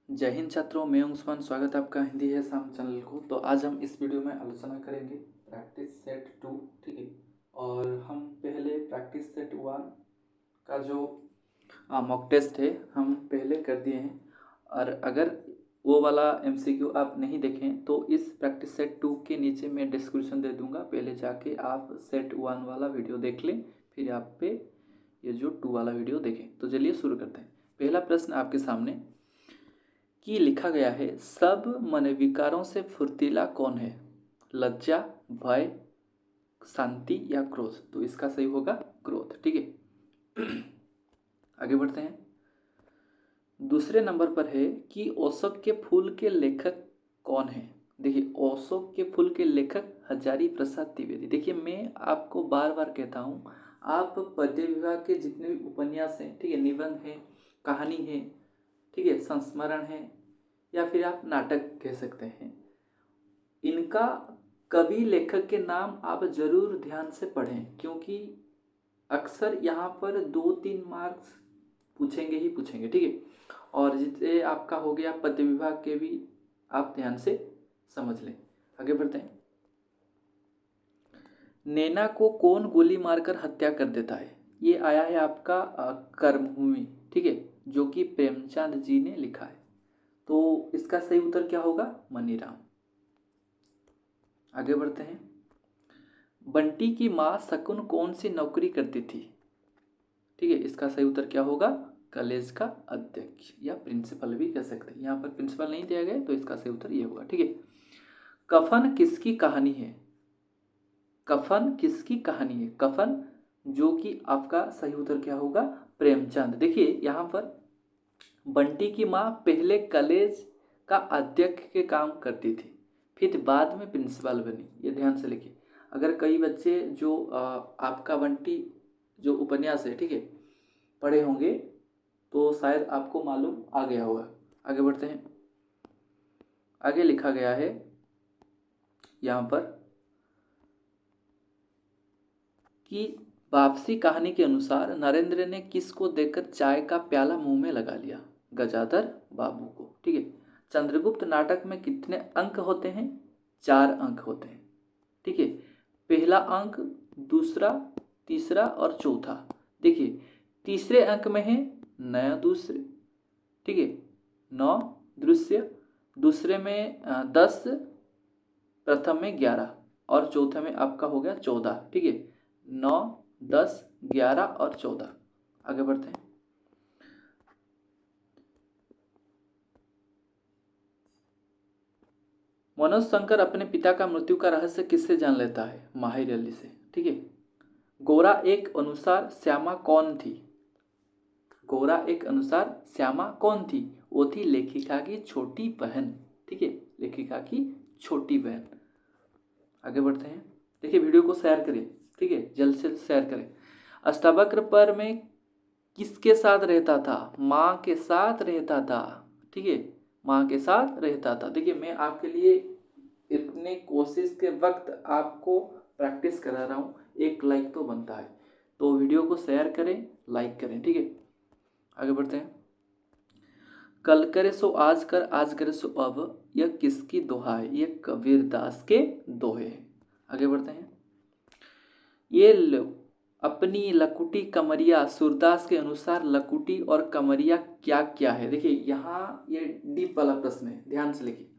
जय हिंद छात्रों, मैं अंशुमान। स्वागत है आपका हिंदी है शाम चैनल को। तो आज हम इस वीडियो में आलोचना करेंगे प्रैक्टिस सेट 2, ठीक है। और हम पहले प्रैक्टिस सेट 1 का जो मॉक टेस्ट है हम पहले कर दिए हैं। और अगर वो वाला एमसीक्यू आप नहीं देखें तो इस प्रैक्टिस सेट 2 के नीचे मैं डिस्क्रिप्शन दे दूंगा, पहले जाके आप सेट 1 वाला वीडियो देख लें, फिर आप पे ये जो 2 वाला वीडियो देखें। तो चलिए शुरू करते हैं। पहला प्रश्न आपके सामने कि लिखा गया है, सब मन विकारों से फुर्तीला कौन है? लज्जा, भय, शांति या क्रोध? तो इसका सही होगा क्रोध, ठीक है। आगे बढ़ते हैं। दूसरे नंबर पर है कि अशोक के फूल के लेखक कौन है? देखिए, अशोक के फूल के लेखक हजारी प्रसाद द्विवेदी। देखिए, मैं आपको बार बार कहता हूँ, आप पद्य विभाग के जितने भी उपन्यास हैं, ठीक है, निबंध है, कहानी है, ठीक है, संस्मरण है, या फिर आप नाटक कह सकते हैं, इनका कवि लेखक के नाम आप जरूर ध्यान से पढ़ें, क्योंकि अक्सर यहाँ पर 2-3 मार्क्स पूछेंगे ही पूछेंगे, ठीक है। और जितने आपका हो गया पद्य विभाग के भी आप ध्यान से समझ लें। आगे बढ़ते हैं। नैना को कौन गोली मारकर हत्या कर देता है? ये आया है आपका कर्मभूमि, ठीक है, जो कि प्रेमचंद जी ने लिखा है। तो इसका सही उत्तर क्या होगा? मनीराम। आगे बढ़ते हैं। बंटी की माँ शकुन कौन सी नौकरी करती थी? ठीक है, इसका सही उत्तर क्या होगा? कॉलेज का अध्यक्ष या प्रिंसिपल भी कह सकते हैं। यहाँ पर प्रिंसिपल नहीं दिया गया तो इसका सही उत्तर ये होगा, ठीक है। कफन किसकी कहानी है? कफन किसकी कहानी है? कफन, जो कि आपका सही उत्तर क्या होगा? प्रेमचंद। देखिए, यहाँ पर बंटी की माँ पहले कॉलेज का अध्यक्ष के काम करती थी, फिर बाद में प्रिंसिपल बनी। ये ध्यान से लिखिए। अगर कई बच्चे जो आपका बंटी जो उपन्यास है, ठीक है, पढ़े होंगे तो शायद आपको मालूम आ गया होगा। आगे बढ़ते हैं। आगे लिखा गया है यहाँ पर कि वापसी कहानी के अनुसार नरेंद्र ने किसको देखकर चाय का प्याला मुंह में लगा लिया? गजाधर बाबू को, ठीक है। चंद्रगुप्त नाटक में कितने अंक होते हैं? 4 अंक होते हैं, ठीक है। पहला अंक, दूसरा, तीसरा और चौथा। देखिए, तीसरे अंक में है नया दूसरे, ठीक है, 9 दृश्य, दूसरे में 10, प्रथम में 11 और चौथे में आपका हो गया 14, ठीक है। 9, 10, 11 और 14। आगे बढ़ते हैं। मनोज शंकर अपने पिता का मृत्यु का रहस्य किससे जान लेता है? माहिर अली से, ठीक है। गोरा एक अनुसार श्यामा कौन थी? गोरा एक अनुसार श्यामा कौन थी? वो थी लेखिका की छोटी बहन, ठीक है, लेखिका की छोटी बहन। आगे बढ़ते हैं। देखिए, वीडियो को शेयर करें, ठीक है, जल्द से जल्द शेयर करें। अष्टावक्र पर में किसके साथ रहता था? माँ के साथ रहता था, ठीक है, माँ के साथ रहता था। देखिए, मैं आपके लिए इतने कोशिश के वक्त आपको प्रैक्टिस करा रहा हूँ, एक लाइक तो बनता है। तो वीडियो को शेयर करें, लाइक करें, ठीक है। आगे बढ़ते हैं। कल करे सो आज कर, आज करे सो अब, यह किसकी दोहा है? यह कबीर दास के दोहे हैं। आगे बढ़ते हैं। ये लो अपनी लकुटी कमरिया, सूरदास के अनुसार लकुटी और कमरिया क्या क्या है? देखिए, यहाँ ये डीप वाला प्रश्न है, ध्यान से लिखिए।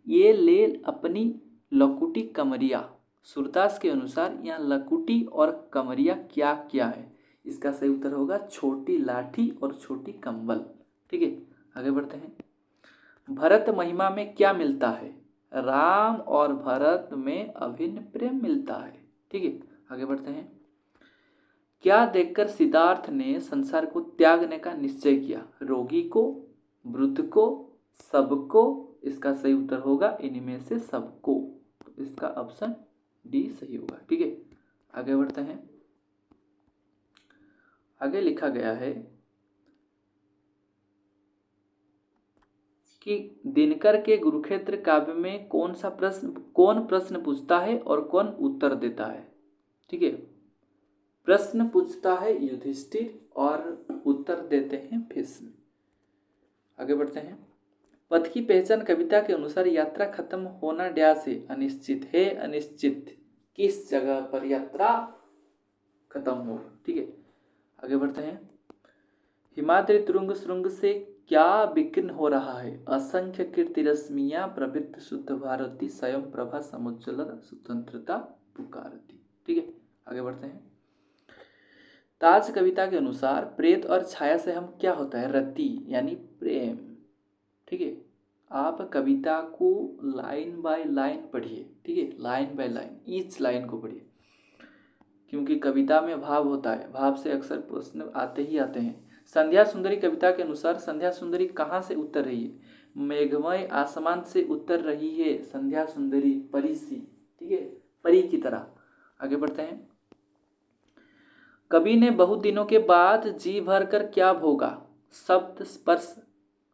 ये ले अपनी लकुटी कमरिया, सूरदास के अनुसार यहाँ लकुटी और कमरिया क्या क्या है? इसका सही उत्तर होगा छोटी लाठी और छोटी कंबल, ठीक है। आगे बढ़ते हैं। भरत महिमा में क्या मिलता है? राम और भरत में अभिन्न प्रेम मिलता है, ठीक है। आगे बढ़ते हैं। क्या देखकर सिद्धार्थ ने संसार को त्यागने का निश्चय किया? रोगी को, वृद्ध को, सबको? इसका सही उत्तर होगा इनमें से सबको। तो इसका ऑप्शन डी सही होगा, ठीक है। आगे बढ़ते हैं। आगे लिखा गया है कि दिनकर के कुरुक्षेत्र काव्य में कौन प्रश्न पूछता है और कौन उत्तर देता है? ठीक है, प्रश्न पूछता है युधिष्ठिर और उत्तर देते हैं भीष्म। आगे बढ़ते हैं। पथ की पहचान कविता के अनुसार यात्रा खत्म होना डैश है, अनिश्चित है, अनिश्चित किस जगह पर यात्रा खत्म हो। ठीक है, आगे बढ़ते हैं। हिमाद्री तुरंग सुरंग से क्या विकीर्ण हो रहा है? असंख्य कीर्ति रश्मियां प्रवृत्त शुद्ध भारती स्वयं प्रभा समुज्ज्वल स्वतंत्रता पुकारती। ठीक है, आगे बढ़ते हैं। ताज कविता के अनुसार प्रेत और छाया से हम क्या होता है? रति यानी प्रेम। ठीक है, आप कविता को लाइन बाय लाइन पढ़िए। ठीक है, line by line each line को पढ़िए, क्योंकि कविता में भाव होता है, भाव से अक्सर प्रश्न आते ही आते हैं। संध्या सुंदरी कविता के अनुसार संध्या सुंदरी कहाँ से उतर रही है? मेघमय आसमान से उतर रही है संध्या सुंदरी, परी सी। ठीक है, परी की तरह। आगे बढ़ते हैं। कवि ने बहुत दिनों के बाद जी भर कर क्या भोगा? शब्द स्पर्श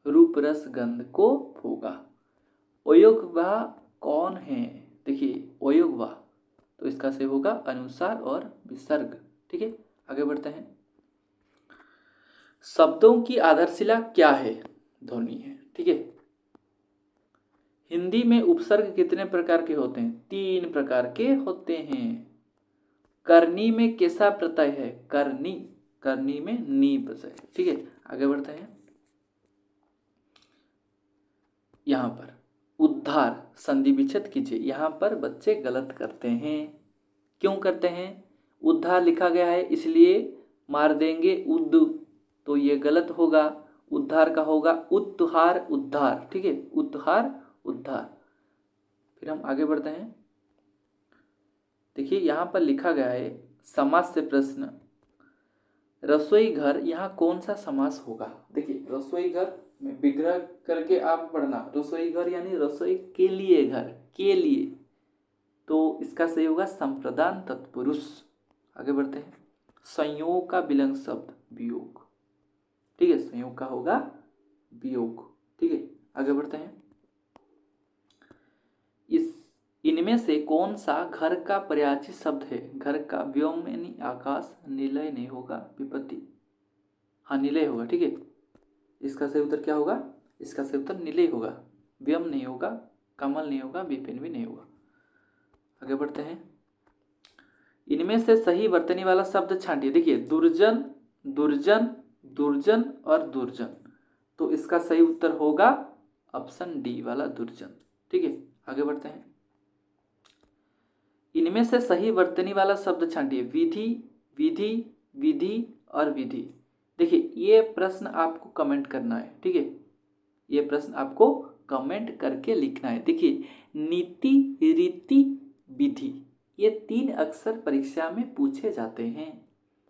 रूप रस गंध को भोगा। अयोग्यवा कौन है? देखिए, अयोग्यवा, तो इसका से होगा अनुसार और विसर्ग। ठीक है, आगे बढ़ते हैं। शब्दों की आधारशिला क्या है? ध्वनि है। ठीक है, हिंदी में उपसर्ग कितने प्रकार के होते हैं? 3 प्रकार के होते हैं। करनी में कैसा प्रत्यय है? करनी, करनी में नी प्रत्यय। ठीक है, आगे बढ़ते हैं। यहाँ पर उद्धार संधि विच्छेद कीजिए। यहाँ पर बच्चे गलत करते हैं। क्यों करते हैं? उद्धार लिखा गया है इसलिए मार देंगे उद्ध, तो ये गलत होगा। उद्धार का होगा उत्तुहार उद्धार। ठीक है, उत्तुहार उद्धार। फिर हम आगे बढ़ते हैं। देखिए, यहाँ पर लिखा गया है समास से प्रश्न, रसोई घर, यहाँ कौन सा समास होगा? देखिए, रसोई घर में विग्रह करके आप पढ़ना, रसोई घर यानी रसोई के लिए घर, के लिए, तो इसका सही होगा संप्रदान तत्पुरुष। आगे बढ़ते हैं। संयोग का विलंग शब्द वियोग। ठीक है, संयोग का होगा वियोग। ठीक है, आगे बढ़ते हैं। इनमें से कौन सा घर का पर्यायवाची शब्द है? घर का व्योम यानी आकाश, निलय नहीं होगा, विपत्ति, हाँ निलय होगा। ठीक है, इसका सही उत्तर क्या होगा? इसका सही उत्तर निलय होगा, व्योम नहीं होगा, कमल नहीं होगा, विपिन भी नहीं होगा। आगे बढ़ते हैं। इनमें से सही वर्तनी वाला शब्द छांटिए। देखिए, दुर्जन, दुर्जन, दुर्जन और दुर्जन, तो इसका सही उत्तर होगा ऑप्शन डी वाला दुर्जन। ठीक है, आगे बढ़ते हैं। इनमें से सही वर्तनी वाला शब्द छांटिए। विधि, विधि, विधि और विधि। देखिए, ये प्रश्न आपको कमेंट करना है। ठीक है, ये प्रश्न आपको कमेंट करके लिखना है। देखिए, नीति, रीति, विधि, ये 3 अक्सर परीक्षा में पूछे जाते हैं,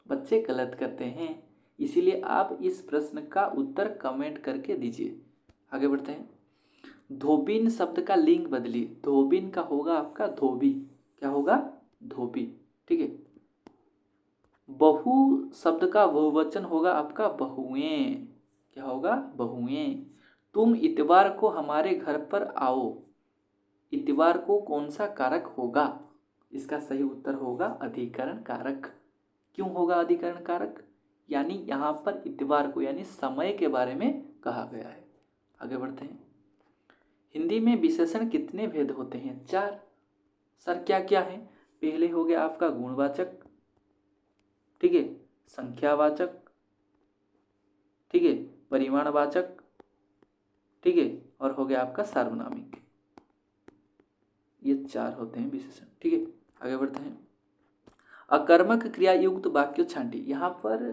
बच्चे गलत करते हैं, इसीलिए आप इस प्रश्न का उत्तर कमेंट करके दीजिए। आगे बढ़ते हैं। धोबिन शब्द का लिंग बदलिए। धोबिन का होगा आपका धोबी। क्या होगा? धोबी। ठीक है, बहु शब्द का बहुवचन होगा आपका बहुएं। क्या होगा? बहुएं। तुम इतवार को हमारे घर पर आओ। इतवार को कौन सा कारक होगा? इसका सही उत्तर होगा अधिकरण कारक। क्यों होगा अधिकरण कारक? यानी यहाँ पर इतवार को यानी समय के बारे में कहा गया है। आगे बढ़ते हैं। हिंदी में विशेषण कितने भेद होते हैं? 4। सर क्या क्या है? पहले हो गया आपका गुणवाचक, ठीक है, संख्यावाचक, ठीक है, परिमाणवाचक, ठीक है, और हो गया आपका सार्वनामिक। ये 4 होते हैं विशेषण। ठीक है, आगे बढ़ते हैं। अकर्मक क्रिया युक्त वाक्य छांटिए। यहाँ पर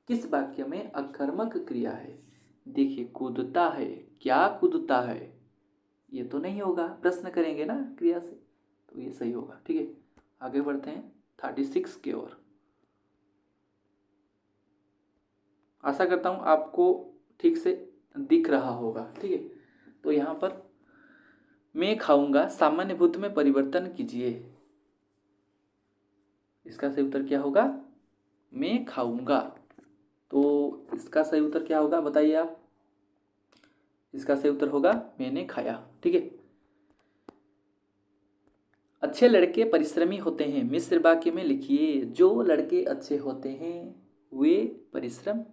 किस वाक्य में अकर्मक क्रिया है? देखिए, कूदता है, क्या कूदता है? ये तो नहीं होगा, प्रश्न करेंगे ना क्रिया से, तो ये सही होगा। ठीक है, आगे बढ़ते हैं 36 की ओर। आशा करता हूँ आपको ठीक से दिख रहा होगा। ठीक है, तो यहाँ पर मैं खाऊंगा सामान्य भूत में परिवर्तन कीजिए। इसका सही उत्तर क्या होगा? मैं खाऊंगा। तो इसका सही उत्तर क्या होगा बताइए आप? इसका सही उत्तर होगा मैंने खाया। ठीक है, अच्छे लड़के परिश्रमी होते हैं। मिश्र वाक्य में लिखिए, जो लड़के अच्छे होते हैं वे परिश्रम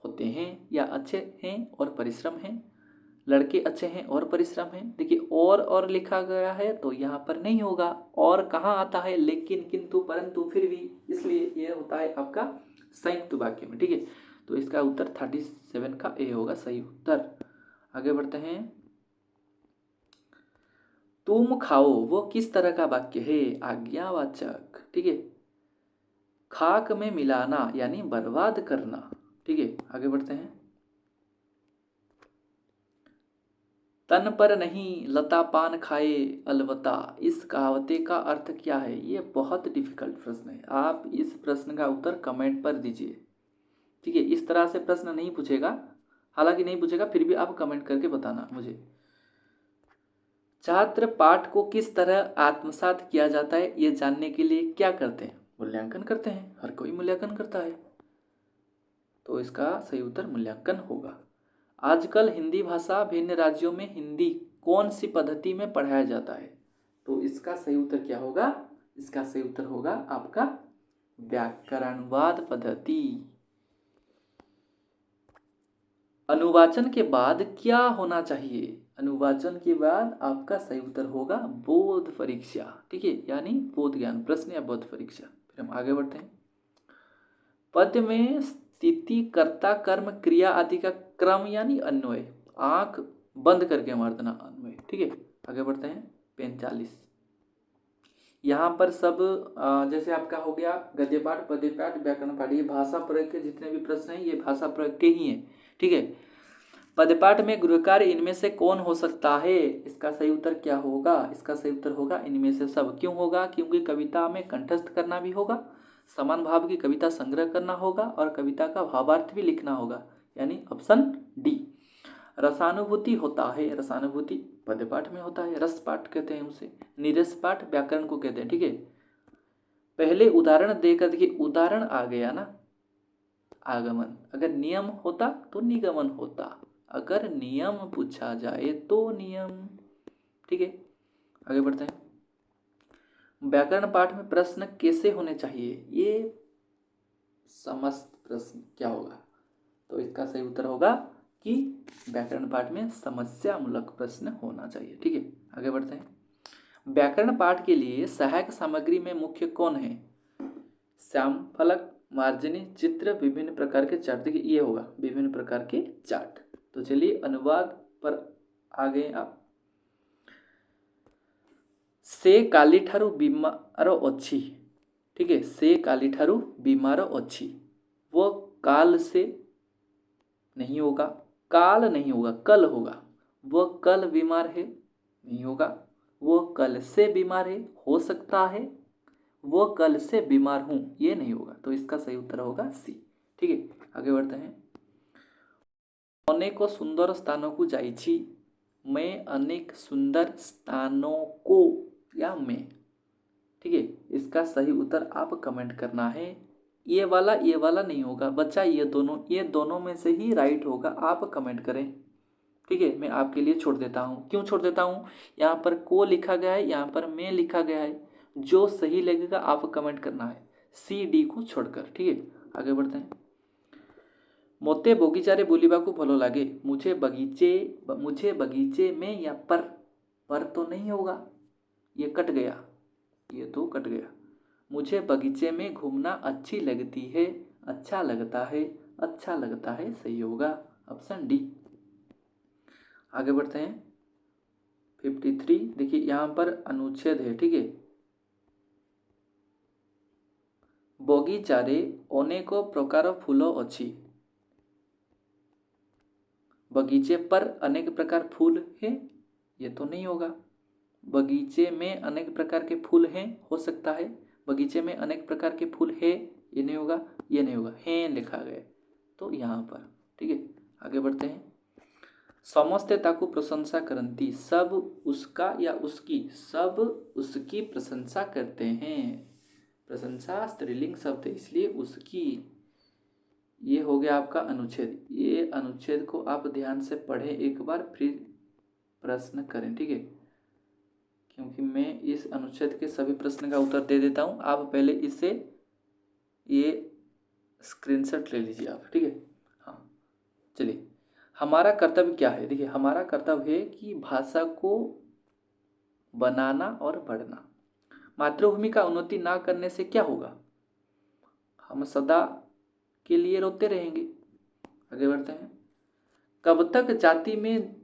होते हैं या अच्छे हैं और परिश्रम हैं, लड़के अच्छे हैं और परिश्रम हैं। देखिए और लिखा गया है तो यहाँ पर नहीं होगा, और कहाँ आता है, लेकिन, किंतु, परंतु, फिर भी, इसलिए ये होता है आपका संयुक्त वाक्य में। ठीक है, तो इसका उत्तर 37 का ए होगा सही उत्तर। आगे बढ़ते हैं। तुम खाओ वो किस तरह का वाक्य है, आज्ञावाचक। ठीक है, खाक में मिलाना यानी बर्बाद करना। ठीक है, आगे बढ़ते हैं। तन पर नहीं लता पान खाए अलवता, इस कहावते का अर्थ क्या है। ये बहुत डिफिकल्ट प्रश्न है, आप इस प्रश्न का उत्तर कमेंट पर दीजिए। ठीक है, इस तरह से प्रश्न नहीं पूछेगा, हालांकि नहीं पूछेगा, फिर भी आप कमेंट करके बताना मुझे। छात्र पाठ को किस तरह आत्मसात किया जाता है ये जानने के लिए क्या करते हैं, मूल्यांकन करते हैं। हर कोई मूल्यांकन करता है, तो इसका सही उत्तर मूल्यांकन होगा। आजकल हिंदी भाषा भिन्न राज्यों में हिंदी कौन सी पद्धति में पढ़ाया जाता है, तो इसका सही उत्तर क्या होगा, इसका सही उत्तर होगा आपका व्याकरणवाद पद्धति। अनुवाचन के बाद क्या होना चाहिए, अनुवाचन के बाद आपका सही उत्तर होगा बोध परीक्षा। ठीक है, यानी बोध ज्ञान प्रश्न या बोध परीक्षा। फिर हम आगे बढ़ते हैं। पद्य में स्थिति, कर्ता, कर्म, क्रिया आदि का क्रम यानी अन्वय, आंख बंद करके मार देना अन्वय। ठीक है, आगे बढ़ते हैं। 45 यहाँ पर सब जैसे आपका हो गया गद्य पाठ, पद्य पाठ, व्याकरण पाठ, ये भाषा प्रयोग के जितने भी प्रश्न हैं ये भाषा प्रयोग के ही हैं। ठीक है, पदपाठ में गृहकार्य इनमें से कौन हो सकता है, इसका सही उत्तर क्या होगा, इसका सही उत्तर होगा इनमें से सब। क्यों होगा, क्योंकि कविता में कंठस्थ करना भी होगा, समान भाव की कविता संग्रह करना होगा और कविता का भावार्थ भी लिखना होगा, यानी ऑप्शन डी। रसानुभूति होता है, रसानुभूति पदपाठ में होता है, रस पाठ कहते हैं उसे, निरस पाठ व्याकरण को कहते हैं। ठीक है, पहले उदाहरण देकर देखिए, उदाहरण आ गया ना, आगमन, अगर नियम होता तो निगमन होता, अगर नियम पूछा जाए तो नियम। ठीक है, आगे बढ़ते हैं। व्याकरण पाठ में प्रश्न कैसे होने चाहिए, ये समस्त प्रश्न क्या होगा, तो इसका सही उत्तर होगा कि व्याकरण पाठ में समस्यामूलक प्रश्न होना चाहिए। ठीक है, आगे बढ़ते हैं। व्याकरण पाठ के लिए सहायक सामग्री में मुख्य कौन है, श्याम फलक, मार्जनी, चित्र, विभिन्न प्रकार के चार्ट। देखिए ये होगा विभिन्न प्रकार के चार्ट। तो चलिए अनुवाद पर आ गए आप। से काली ठारू बीमार अच्छी। ठीक है, से काली ठारू बीमार अच्छी, वो काल से नहीं होगा, काल नहीं होगा, कल होगा। वो कल बीमार है, नहीं होगा। वो कल से बीमार है, हो सकता है। वो कल से बीमार हूं, ये नहीं होगा, तो इसका सही उत्तर होगा सी। ठीक है, आगे बढ़ते हैं। अनेक सुंदर स्थानों को जाइछि, मैं अनेक सुंदर स्थानों को या मैं। ठीक है, इसका सही उत्तर आप कमेंट करना है। ये वाला नहीं होगा बच्चा, ये दोनों में से ही राइट होगा, आप कमेंट करें। ठीक है, मैं आपके लिए छोड़ देता हूँ। क्यों छोड़ देता हूँ, यहाँ पर को लिखा गया है, यहाँ पर मैं लिखा गया है, जो सही लगेगा आप कमेंट करना है, सी डी को छोड़कर। ठीक है, आगे बढ़ते हैं। मोते बगीचारे बुलिबाकू भलो लागे, मुझे बगीचे में, या पर तो नहीं होगा, ये कट गया, ये तो कट गया। मुझे बगीचे में घूमना अच्छी लगती है, अच्छा लगता है, अच्छा लगता है सही होगा, ऑप्शन डी। आगे बढ़ते हैं। 53 देखिए यहाँ पर अनुच्छेद है। ठीक है, बगीचारे अनेक प्रकार फूल अच्छी, बगीचे पर अनेक प्रकार फूल है, ये तो नहीं होगा। बगीचे में अनेक प्रकार के फूल हैं, हो सकता है। बगीचे में अनेक प्रकार के फूल है, ये नहीं होगा, ये नहीं होगा, हैं लिखा गया तो यहाँ पर। ठीक है, आगे बढ़ते हैं। समस्ते ताकू प्रशंसा करंती, सब उसका या उसकी, सब उसकी प्रशंसा करते हैं। प्रशंसा स्त्रीलिंग शब्द है, इसलिए उसकी। ये हो गया आपका अनुच्छेद। ये अनुच्छेद को आप ध्यान से पढ़ें एक बार, फिर प्रश्न करें। ठीक है, क्योंकि मैं इस अनुच्छेद के सभी प्रश्न का उत्तर दे देता हूँ, आप पहले इसे ये स्क्रीनशॉट ले लीजिए आप। ठीक है, हाँ, चलिए, हमारा कर्तव्य क्या है? देखिए, हमारा कर्तव्य है कि भाषा को बनाना और बढ़ना। मातृभूमि का उन्नति ना करने से क्या होगा? हम सदा के लिए रोते रहेंगे। आगे बढ़ते हैं। कब तक जाति में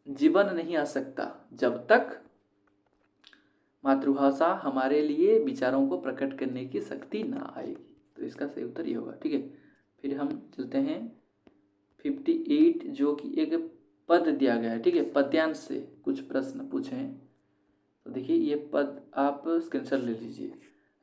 जीवन नहीं आ सकता? जब तक मातृभाषा हमारे लिए विचारों को प्रकट करने की शक्ति ना आएगी। तो इसका सही उत्तर ये होगा। ठीक है, फिर हम चलते हैं 58, जो कि एक पद दिया गया है। ठीक है, पद्यांश से कुछ प्रश्न पूछे हैं। तो देखिए, ये पद आप स्क्रीनशॉट ले लीजिए।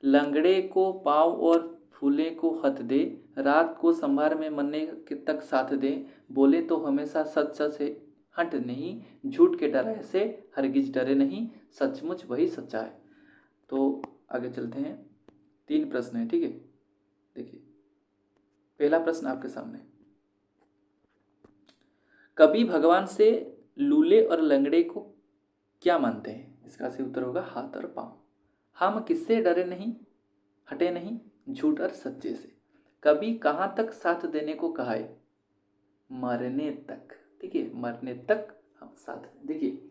लंगड़े को पाँव और फूले को हथ दे, रात को संभार में मरने के तक साथ दे, बोले तो हमेशा सच सच है, हट नहीं, झूठ के डर से हरगिज डरे नहीं, सचमुच वही सच्चा है। तो आगे चलते हैं, 3 प्रश्न हैं। ठीक है, देखिए, पहला प्रश्न आपके सामने। कवि भगवान से लूले और लंगड़े को क्या मानते हैं? इसका सही उत्तर होगा हाथ और पाँव। हम किससे डरे नहीं, हटे नहीं, झूठ और सच्चे से। कभी कहाँ तक साथ देने को कहा है? मरने तक। ठीक है, मरने तक हम साथ। देखिए,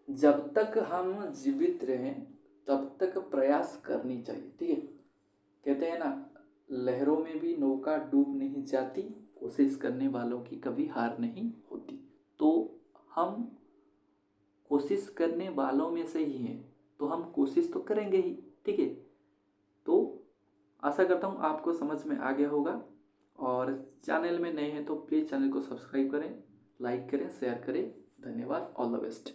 जब तक हम जीवित रहें तब तक प्रयास करनी चाहिए। ठीक है, कहते हैं ना, लहरों में भी नौका डूब नहीं जाती, कोशिश करने वालों की कभी हार नहीं होती। तो हम कोशिश करने वालों में से ही हैं, तो हम कोशिश तो करेंगे ही। ठीक है, तो आशा करता हूँ आपको समझ में आ गया होगा। और चैनल में नए हैं तो प्लीज़ चैनल को सब्सक्राइब करें, लाइक करें, शेयर करें। धन्यवाद। All the best.